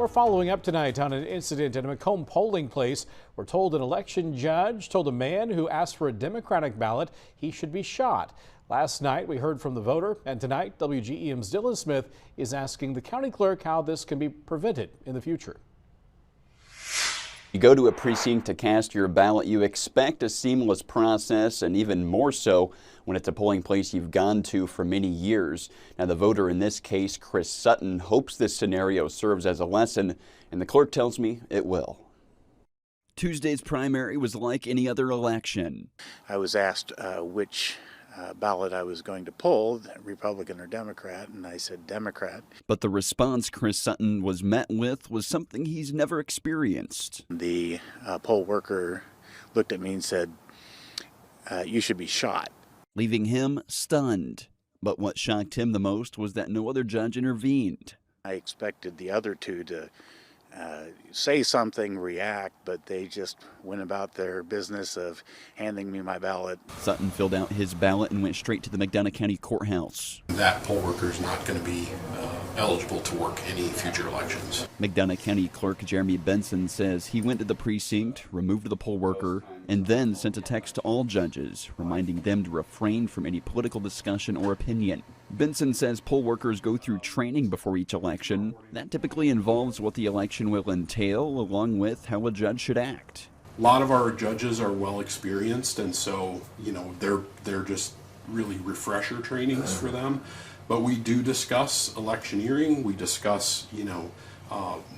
We're following up tonight on an incident at a Macomb polling place. We're told an election judge told a man who asked for a Democratic ballot he should be shot. Last night we heard from the voter, and tonight WGEM's Dylan Smith is asking the county clerk how this can be prevented in the future. You go to a precinct to cast your ballot, you expect a seamless process, and even more so when it's a polling place you've gone to for many years. Now, the voter in this case, Chris Sutton, hopes this scenario serves as a lesson, and the clerk tells me it will. Tuesday's primary was like any other election. I was asked which ballot I was going to pull, Republican or Democrat, and I said Democrat. But the response Chris Sutton was met with was something he's never experienced. The poll worker looked at me and said, you should be shot. Leaving him stunned. But what shocked him the most was that no other judge intervened. I expected the other two to say something, react, but they just went about their business of handing me my ballot. Sutton filled out his ballot and went straight to the McDonough County Courthouse. That poll worker is not going to be eligible to work any future elections. McDonough County Clerk Jeremy Benson says he went to the precinct, removed the poll worker, and then sent a text to all judges, reminding them to refrain from any political discussion or opinion. Benson says poll workers go through training before each election. That typically involves what the election will entail, along with how a judge should act. A lot of our judges are well experienced, and so, they're just really refresher trainings for them. But we do discuss electioneering. We discuss,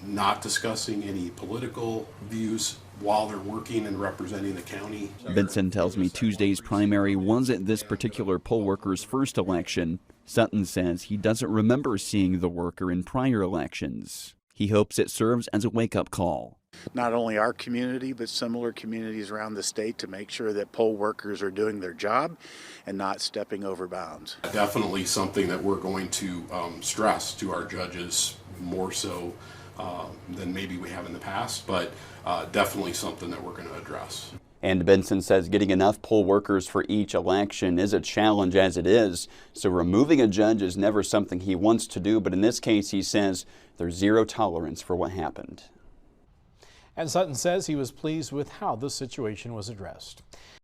not discussing any political views while they're working and representing the county. Benson tells me Tuesday's primary wasn't this particular poll worker's first election. Sutton says he doesn't remember seeing the worker in prior elections. He hopes it serves as a wake-up call. Not only our community, but similar communities around the state to make sure that poll workers are doing their job and not stepping over bounds. Definitely something that we're going to stress to our judges more so than maybe we have in the past, but definitely something that we're going to address. And Benson says getting enough poll workers for each election is a challenge as it is, so removing a judge is never something he wants to do, but in this case he says there's zero tolerance for what happened. And Sutton says he was pleased with how the situation was addressed.